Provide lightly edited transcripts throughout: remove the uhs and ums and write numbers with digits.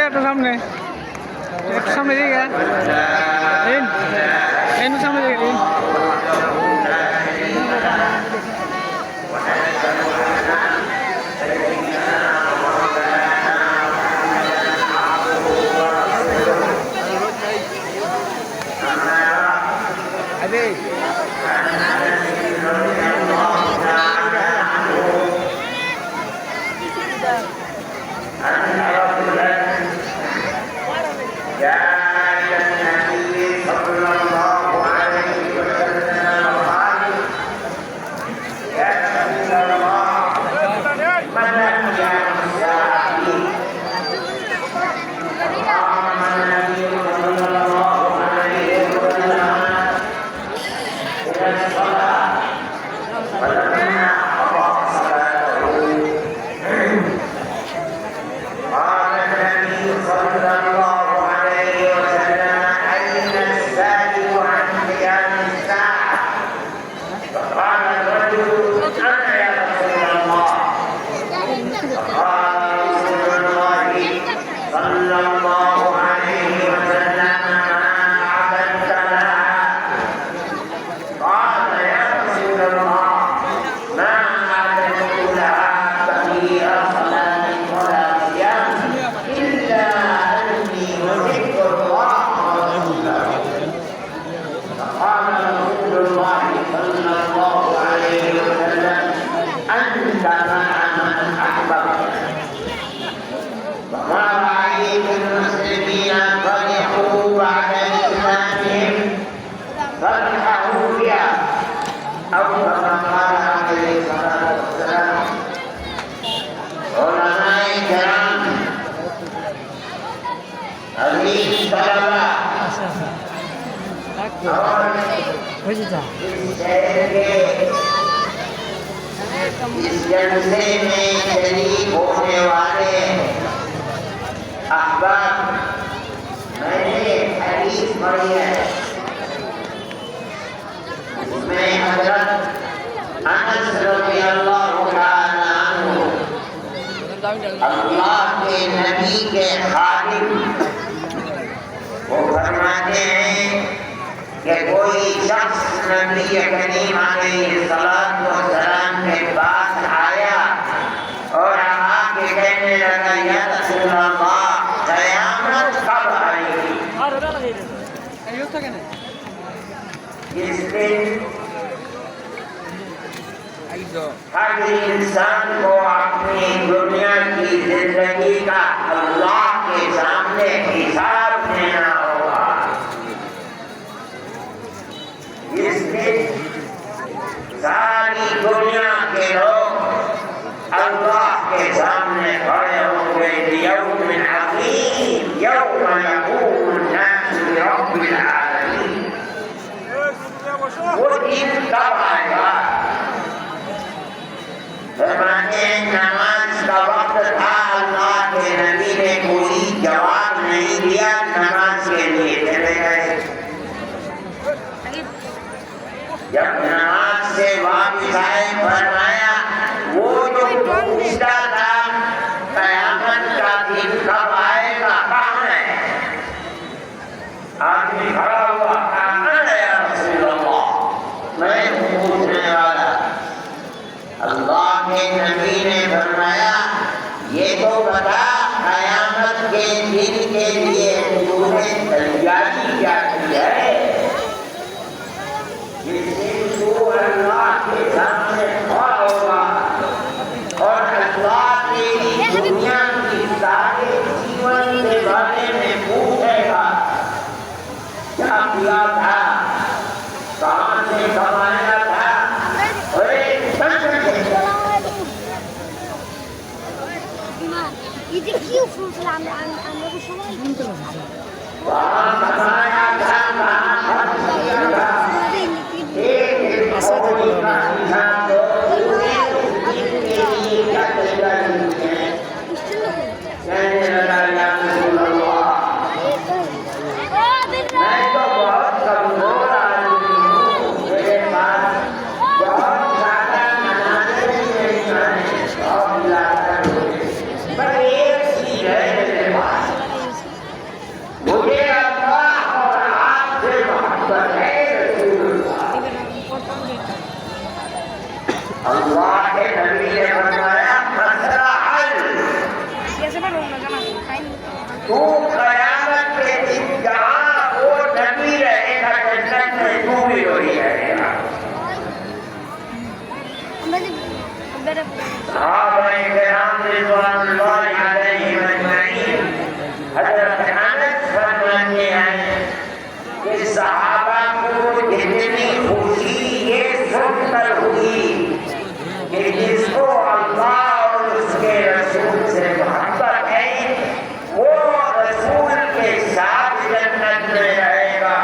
একটু সামনে দিকে সামনে দিকে اس جلسے میں شریک ہونے والے احباب، میں نے حدیث پڑھی ہے، اس میں حضرت انس رضی اللہ تعالیٰ عنہ اللہ کے نبی کے خادم وہ فرماتے ہیں کہ کوئی شخص نبی کریم علیہ الصلوۃ والسلام کے پاس آیا اور آ کے کہنے لگا یا رسول اللہ قیامت کب آئے گی؟ جس دن ہر انسان کو اپنی دنیا کی زندگی کا اللہ کے سامنے حساب دینا ہوگا، اس دن ساری دنیا کے لوگ اللہ کے سامنے کھڑے ہوں گے، یوم عظیم یوم یقوم الناس لرب العالمین۔ وہ دن کب آئے گا؟ فرماتے ہیں نماز کا وقت تھا، اللہ کے نبی نے کوئی جواب نہیں دیا، نماز کے لیے چلے گئے۔ جب نماز سے واپس آئے فرمایا وہ جو پوچھتا تھا قیامت کا دن کب آئے گا کہاں ہے؟ آدمی کھڑا ہوا، کہاں ہے یا رسول اللہ؟ میں ہوں پوچھنے والا۔ اللہ کے نبی نے فرمایا یہ تو بتا قیامت کے دن کے لیے تو نے تیاری کیا کی ہے؟ جس دن تو اللہ کے سامنے کھڑا ہوگا اور اللہ تیری دنیا کی سارے جیون کے بارے میں پوچھے گا، کیا کیا تھا، کہاں سے کمایا تھا، اللہ کے نبی نے فرمایا مسئلہ حل، تو قیامت کے دن جہاں وہ نبی رہے گا جنت میں تو بھی وہی رہے گا۔ صحابہ کرام رضوان اللہ علیہم اجمعین، حضرت انس فرماتے ہیں کہ صحابہ کو اتنی خوشی یہ سن کر ہوئی کہ جس کو اللہ اور اس کے رسول سے محبت ہے وہ رسول کے ساتھ جنت میں رہے گا،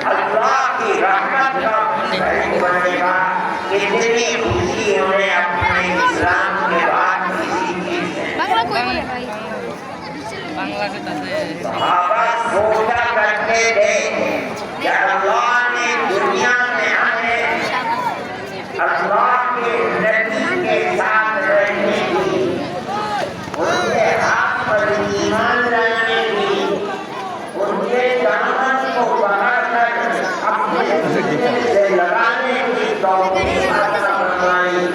اللہ کی رحمت کا شریک بنے گا۔ اتنی خوشی انہیں اپنے اسلام کے بعد کسی چیز سے صحابہ سوچا کرتے تھے کہ اللہ نے دنیا میں ہمیں اللہ کے نبی کے ساتھ رہنے کی، ان کے حق پر ایمان لانے کی، ان کے دامن کو پکڑ کر اپنے سینے سے لگانے کی توفیق عطا فرمائی،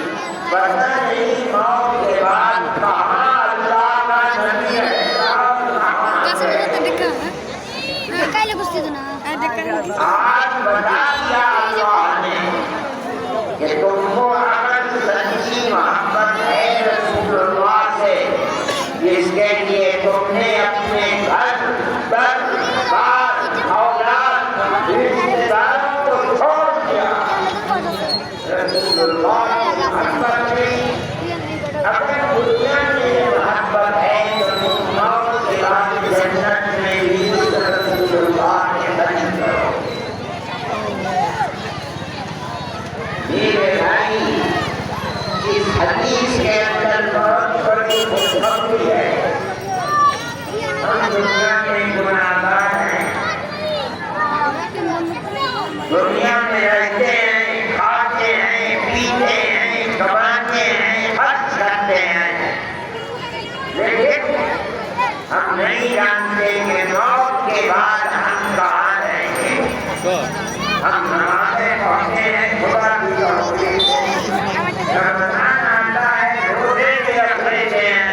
ورنہ نہیں موت کے بعد کہاں اللہ کا نبی رہے گا۔ آج بتا دیا اللہ نے کہ تم کو اگر سچی محبت ہے رسول اللہ سے، جس کے لیے تم نے اپنے گھر در بار اولاد رشتے داروں کو چھوڑ دیا، رسول اللہ کی محبت نہیں، اگر دنیا میں محبت ہے تو تم موت کے بعد جنت میں بھی رسول اللہ کے قریب کرو۔ میرے بھائی، اس حدیث کے اندر بہت بڑی خوشخبری ہے۔ ہم دنیا میں گناہگار ہیں، دنیا میں رہتے ہیں، کھاتے ہیں، پیتے ہیں، کماتے ہیں، خرچ کرتے ہیں، لیکن ہم نہیں جانتے کہ موت کے بعد ہم کہاں رہیں گے۔ ہم نمازیں پڑھتے ہیں خدا کی توفیق سے، رمضان آتا ہے روزے بھی رکھ لیتے ہیں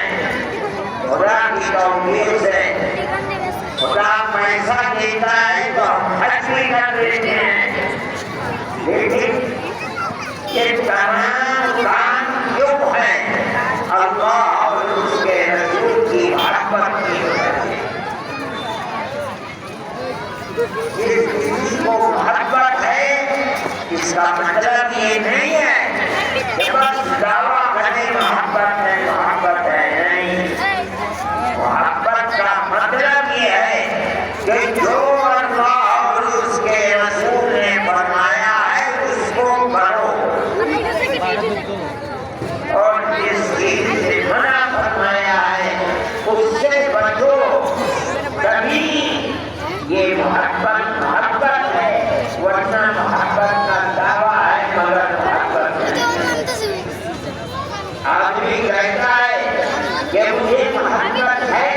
خدا کی توفیق سے، خدا پیسہ دیتا ہے تو ہم حج بھی کر لیتے ہیں، لیکن یہ تمام کام کیوں ہے؟ اللہ اور اس کے رسول کی محبت کی وجہ سے۔ جس کسی کو محبت ہے اس کا مطلب یہ نہیں ہے کہ بس دعویٰ کرے محبت ہے نہیں، محبت کا مطلب یہ ہے کہ جو اللہ اور اس کے رسول نے فرمایا ہے اس کو کرو، اور جس چیز سے منع فرمایا ہے اس سے بچو، تبھی یہ محبت ہے، ورنہ محبت کا دعویٰ ہے مگر محبت نہیں۔ آدمی کہتا ہے کہ مجھے محبت ہے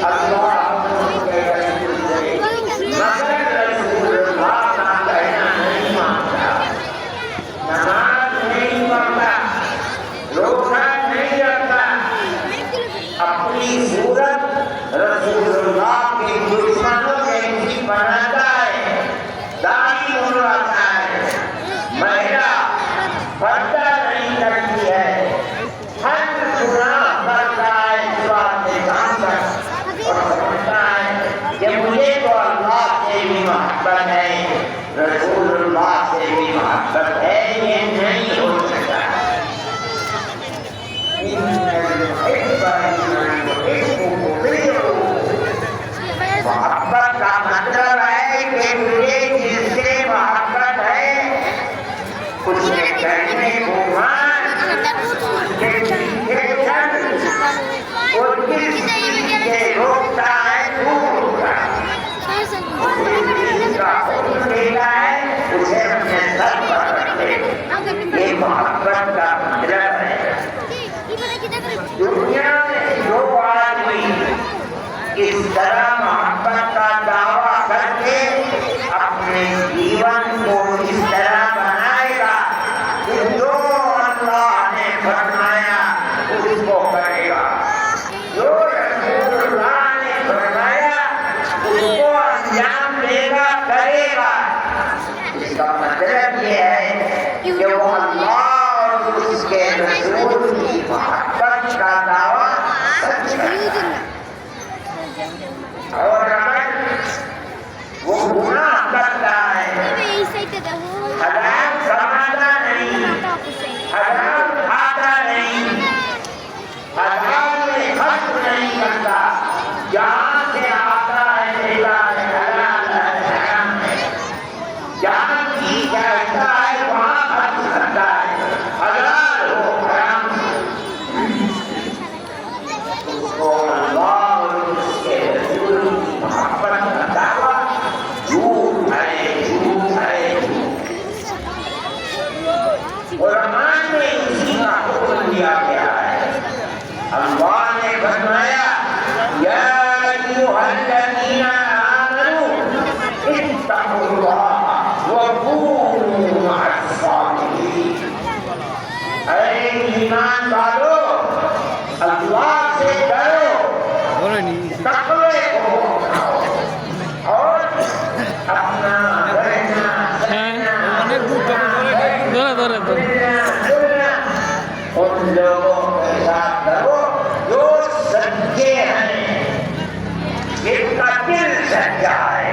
اللہ اور اس کے رسول سے، مگر رسول اللہ کا کہنا نہیں مانتا، نماز نہیں پڑھتا، روزہ نہیں رکھتا، اپنی صورت رسول اللہ کے دشمنوں جیسی بناتا ہے، داڑھی منڈواتا ہے، مہیلا پردہ نہیں کرتی ہے، ہر گناہ کرتا ہے، اس واسطے جانتا اور سمجھتا ہے کہ مجھے تو اللہ سے بھی محبت ہے، رسول اللہ سے بھی محبت ہے، یہ نہیں ہو سکتا۔ محبت کا مطلب ہے کہ مجھے جس سے محبت ہے اس کے کہنے کو مان، اس کے پیچھے چل، اور جس چیز سے روکتا ہے دور ہوتا ہے، جس کا حکم دیتا ہے اسے اپنے سر پر رکھے، یہ محبت کا مطلب ہے۔ دنیا میں جو آدمی اس طرح محبت کا دعویٰ ان لوگوں کے ساتھ کرو جو سچے ہیں، جن کا دل سچا ہے،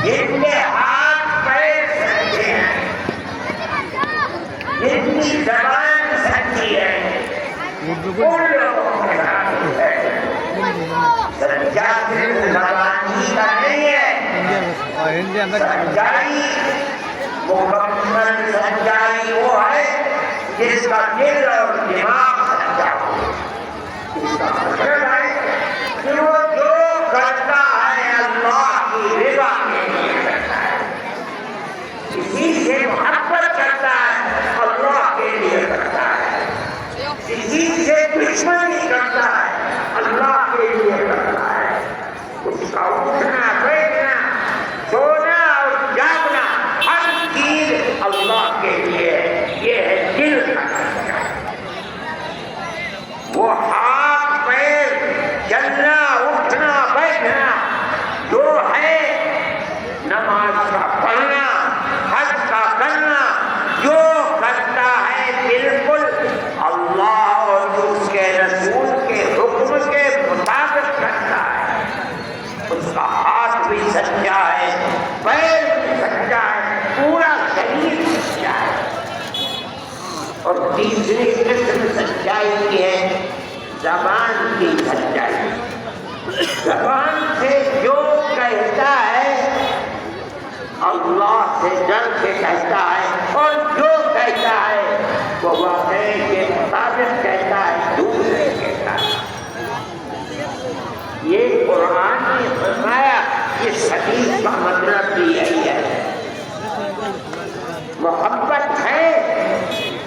جن کے ہاتھ پیر سچے ہیں، جن کی زبان سچی ہے، ان لوگوں کے ساتھ ہے۔ سچا صرف زبانی کا نہیں ہے، سچائی مکمل سچائی وہ ہے جس کا دل اور دماغ سچا ہو۔ اس کا مطلب ہے کہ وہ جو کرتا ہے اللہ کی رضا کے لیے کرتا ہے، کسی سے محبت کرتا ہے اللہ کے لیے کرتا ہے، کسی سے دشمنی کرتا ہے اللہ کے لیے کرتا ہے۔ اس کا اٹھنا بیٹھنا سونا اور جاگنا ہر چیز اللہ کے لیے ہے۔ یہ ہے دل کا سچا۔ وہ ہاتھ پیر چلنا اٹھنا بیٹھنا جو ہے، نماز کا پڑھنا حج کا کرنا، جو کرتا ہے بالکل اللہ اور اس کے رسول کے حکم کے مطابق کرتا ہے۔ اس کا ہاتھ بھی سچا ہے، پیر بھی سچا ہے، پورا شریر سچا ہے۔ اور تیسری قسم سچائی کی ہے زبان کی سچائی۔ زبان سے جو کہتا ہے اللہ سے ڈر کے کہتا ہے، اور جو کہتا ہے وہ واقعے کے مطابق کہتا ہے، جھوٹ نہیں کہتا ہے۔ یہ قرآن نے فرمایا، اس حدیث کا مطلب بھی یہی ہے۔ محبت ہے،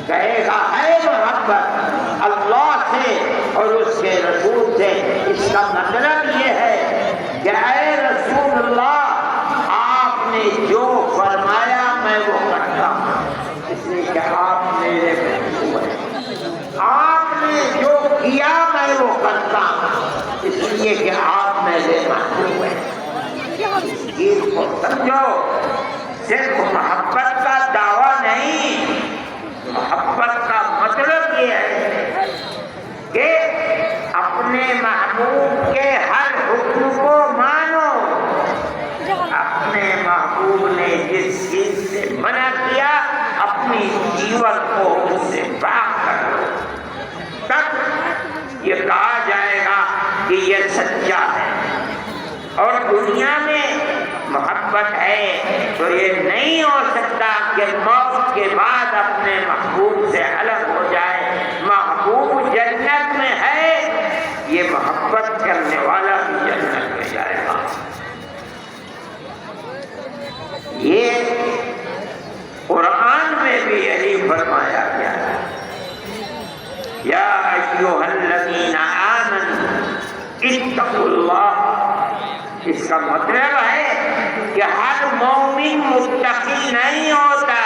کہے گا ہے محبت اللہ سے اور اس کے رسول سے، اس کا مطلب یہ ہے کہ اے رسول اللہ آپ نے جو فرمایا میں وہ کرتا ہوں، اس لیے کہ آپ میرے محبوب ہیں۔ آپ نے جو کیا میں وہ کرتا ہوں، اس لیے کہ آپ میرے محبوب ہیں۔ اس چیز کو سمجھو، صرف محبت کا دعویٰ نہیں، محبت کا مطلب یہ ہے کہ اپنے محبوب کے ہر حکم کو مانو، اپنے محبوب نے جس چیز سے منع کیا اپنی جیون کو اس سے پاک کرو، تب یہ کہا جائے گا کہ یہ سچا ہے۔ اور دنیا میں محبت ہے تو یہ نہیں ہو سکتا کہ موت کے بعد اپنے محبوب سے الگ ہو جائے۔ محبوب جنت میں ہے، یہ محبت کرنے والا بھی جنت میں جائے گا۔ یہ قرآن میں بھی یہی فرمایا گیا ہے، یا ایھا الذین آمنوا اتقوا اللہ۔ اس کا مطلب ہے کہ ہر مومن متقی نہیں ہوتا،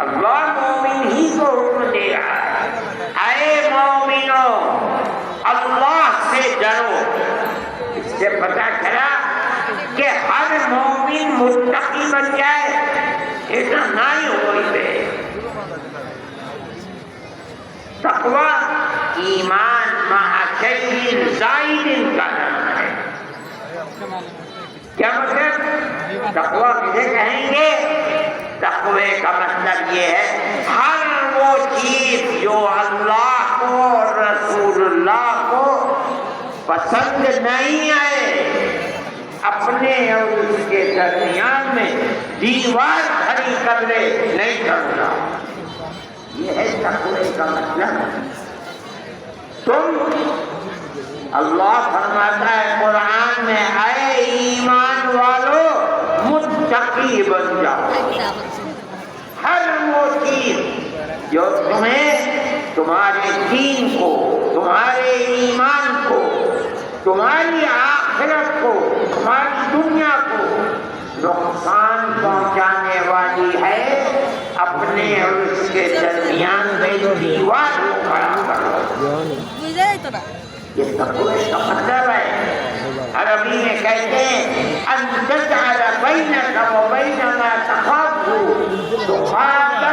اللہ مومن ہی کو حکم دے رہا ہے، اے مومنو اللہ سے ڈرو۔ اس سے پتہ چلا کہ ہر مومن متقی بن جائے ایسا نہیں ہوئی۔ تقویٰ ایمان مع شیء زائد کا نام ہے۔ کیا مطلب؟ تقویٰ کسے کہیں گے؟ تقوی کا مطلب یہ ہے ہر وہ چیز جو اللہ کو اور رسول اللہ کو پسند نہیں آئے، اپنے اور اس کے درمیان میں دیوار کھڑی کر لے، نہیں کرنا۔ یہ ہے تقوی کا مطلب۔ تم اللہ فرماتا ہے قرآن میں، اے ایمان والو متقی بن جاؤ۔ ہر وہ چیز جو تمہیں تمہارے دین کو، تمہارے ایمان کو، تمہاری آخرت کو، تمہاری دنیا کو نقصان پہنچانے والی ہے، اپنے اور اس کے درمیان میں دیوار کو کھڑا کرو۔ یہ تقوی کا مطلب ہے۔ عربی میں کہتے ہیں ان تجعل بینک و بین ما تخاف تقاتا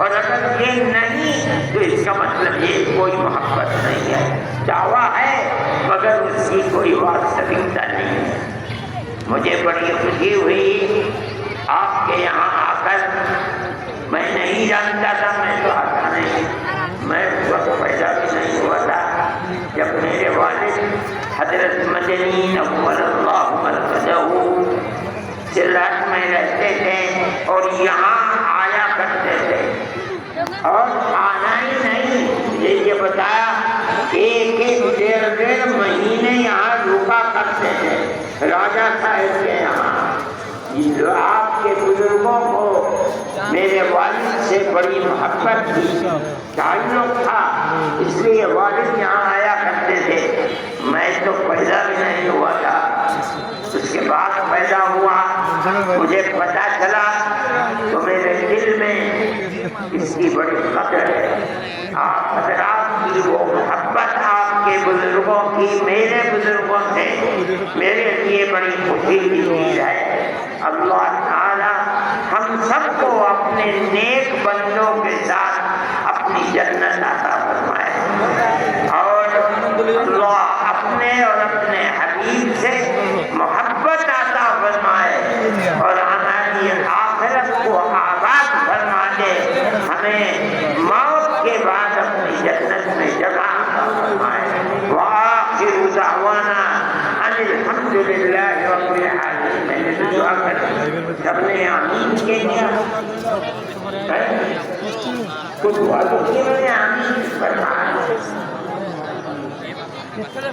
اور اگر یہ نہیں تو اس کا مطلب یہ کوئی محبت نہیں ہے، دعویٰ ہے مگر اس کی کوئی واستوکتا نہیں ہے۔ مجھے بڑی خوشی ہوئی آپ کے یہاں آ کر، میں نہیں جانتا تھا، میں تو آتا نہیں، میں اس وقت پیدا بھی نہیں ہوا تھا جب میرے والد حضرت مدنی نور اللہ مرکزہ سلہٹ میں رہتے تھے اور یہاں آیا کرتے تھے، اور آنا ہی نہیں، یہ بتایا ایک ڈیڑھ مہینے یہاں رکا کرتے تھے راجہ صاحب کے یہاں۔ آپ کے بزرگوں کو میرے والد سے بڑی محبت تھی، تعلق تھا، اس لیے والد یہاں آیا کرتے تھے۔ میں تو پیدا بھی نہیں ہوا تھا، اس کے بعد پیدا ہوا، مجھے پتہ چلا تو میرے دل میں اس کی بڑی قدر ہے۔ آپ حضرات کی وہ محبت آپ کے بزرگوں کی میرے بزرگوں سے میرے لیے بڑی خوشی کی چیز ہے۔ اللہ تعالی ہم سب کو اپنے نیک بندوں کے ساتھ اپنی جنت عطا فرمائے، اور اللہ اپنے اور اپنے حبیب سے محبت عطا فرمائے، اور ہماری آخرت کو آباد فرما دے، ہمیں موت کے بعد اپنی جنت میں جگہ عطا فرمائے۔ وآخر دعوانا ان الحمد للہ رب العالمین۔ میں نے دعا کر سب نے آمین کے لیا، کچھ والوں کی میں نے آمین فرمایا۔